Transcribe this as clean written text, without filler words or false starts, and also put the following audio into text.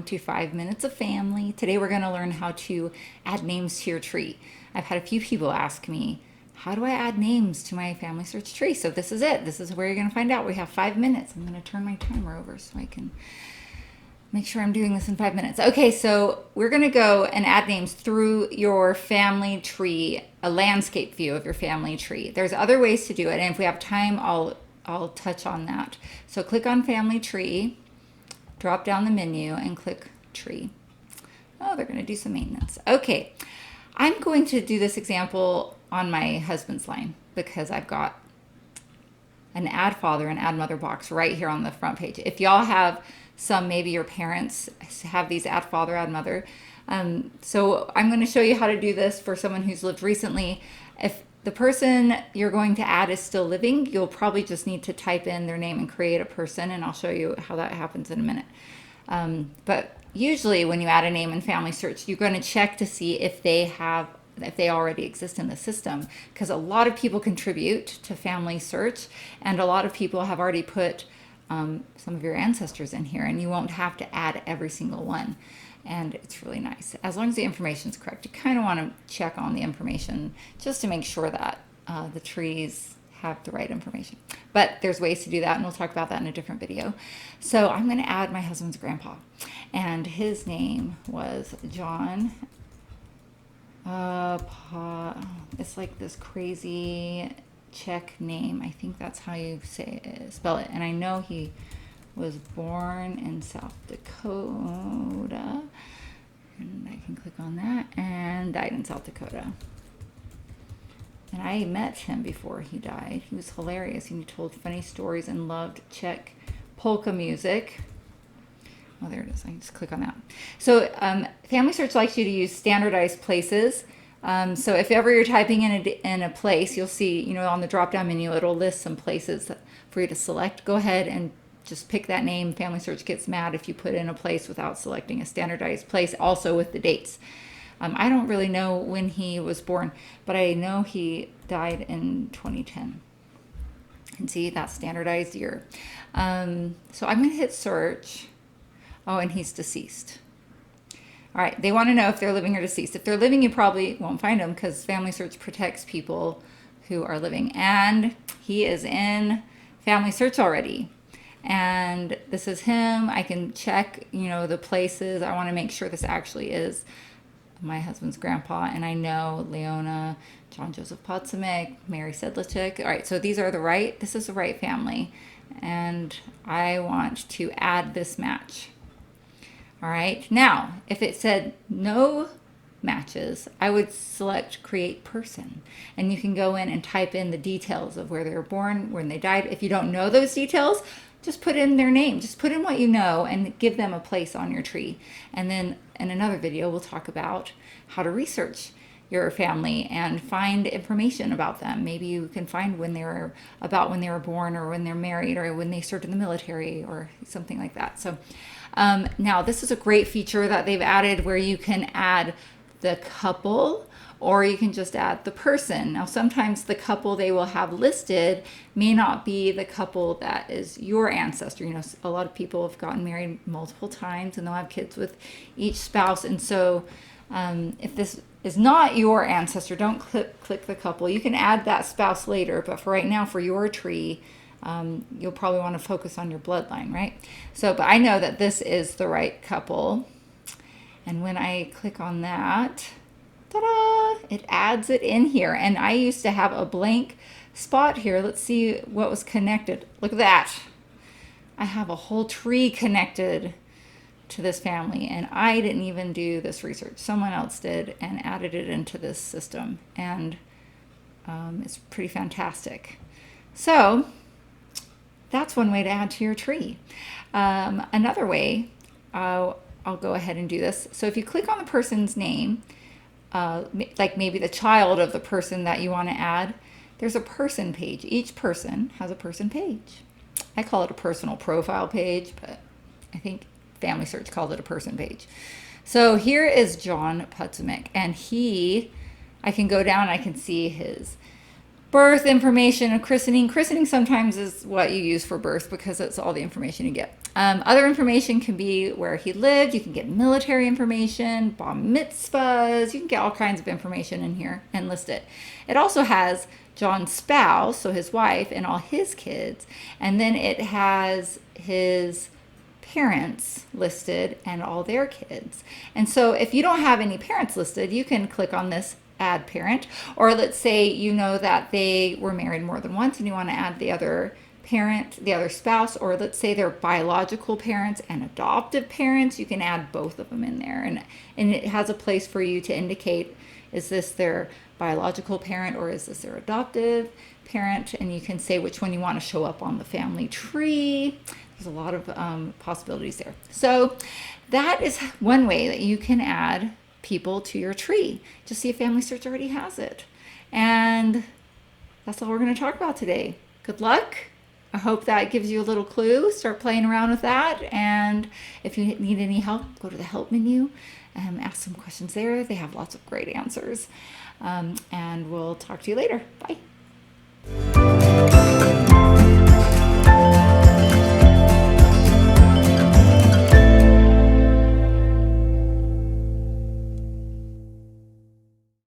to 5 Minutes of Family. Today we're going to learn how to add names to your tree. I've had a few people ask me, how do I add names to my FamilySearch tree? So this is it. This is where you're going to find out. We have 5 minutes. I'm going to turn my timer over so I can make sure I'm doing this in 5 minutes. Okay, so we're going to go and add names through your family tree, a landscape view of your family tree. There's other ways to do it, and if we have time, I'll touch on that. So click on Family Tree, drop down the menu, and click Tree. Oh, they're going to do some maintenance. Okay, I'm going to do this example on my husband's line because I've got an Add Father and Add Mother box right here on the front page. If y'all have some, maybe your parents have these Add Father, Add Mother. So I'm going to show you how to do this for someone who's lived recently. If the person you're going to add is still living, you'll probably just need to type in their name and create a person, and I'll show you how that happens in a minute. But usually when you add a name in FamilySearch, you're going to check to see if they already exist in the system, because a lot of people contribute to FamilySearch, and a lot of people have already put some of your ancestors in here, and you won't have to add every single one. And it's really nice. As long as the information is correct, you kind of want to check on the information just to make sure that the trees have the right information. But there's ways to do that, and we'll talk about that in a different video. So I'm going to add my husband's grandpa, and his name was John. It's like this crazy Czech name. I think that's how you spell it. And I know he was born in South Dakota, and I can click on that, and died in South Dakota. And I met him before he died. He was hilarious, and he told funny stories and loved Czech polka music. Oh, there it is. I can just click on that. So FamilySearch likes you to use standardized places. So if ever you're typing in a place, you'll see, on the drop-down menu, it'll list some places for you to select. Go ahead and just pick that name. FamilySearch gets mad if you put in a place without selecting a standardized place, also with the dates. I don't really know when he was born, but I know he died in 2010. And see, that standardized year. So I'm going to hit search. Oh, and he's deceased. All right, they want to know if they're living or deceased. If they're living, you probably won't find them because FamilySearch protects people who are living. And he is in FamilySearch already. And this is him. I can check, the places. I want to make sure this actually is my husband's grandpa. And I know Leona, John Joseph Potsumek, Mary Sedlacek. All right, so this is the right family. And I want to add this match. All right, now, if it said no matches, I would select Create Person. And you can go in and type in the details of where they were born, when they died. If you don't know those details, just put in their name. Just put in what you know and give them a place on your tree. And then in another video, we'll talk about how to research your family and find information about them. Maybe you can find when they were born, or when they're married, or when they served in the military, or something like that. So now this is a great feature that they've added where you can add the couple, or you can just add the person. Now sometimes the couple they will have listed may not be the couple that is your ancestor. A lot of people have gotten married multiple times and they'll have kids with each spouse. And so if this is not your ancestor, don't click the couple. You can add that spouse later, but for right now, for your tree, you'll probably want to focus on your bloodline, right? But I know that this is the right couple. And when I click on that, ta-da, it adds it in here. And I used to have a blank spot here. Let's see what was connected. Look at that. I have a whole tree connected to this family, and I didn't even do this research. Someone else did and added it into this system, and it's pretty fantastic. So that's one way to add to your tree. Another way, I'll go ahead and do this. So if you click on the person's name, like maybe the child of the person that you want to add, there's a person page. Each person has a person page. I call it a personal profile page, but I think FamilySearch called it a person page. So here is John Potsumek, and I can go down and I can see his birth information and christening. Christening sometimes is what you use for birth because it's all the information you get. Other information can be where he lived. You can get military information, bar mitzvahs. You can get all kinds of information in here and list it. It also has John's spouse, so his wife, and all his kids. And then it has his parents listed and all their kids. And so if you don't have any parents listed, you can click on this add parent. Or let's say you know that they were married more than once and you want to add the other parent, the other spouse, or let's say they're biological parents and adoptive parents, you can add both of them in there. And it has a place for you to indicate, is this their biological parent or is this their adoptive parent? And you can say which one you want to show up on the family tree. There's a lot of possibilities there. So that is one way that you can add people to your tree. Just see if FamilySearch already has it. And that's all we're going to talk about today. Good luck. I hope that gives you a little clue. Start playing around with that. And if you need any help, go to the help menu and ask some questions there. They have lots of great answers. And we'll talk to you later. Bye.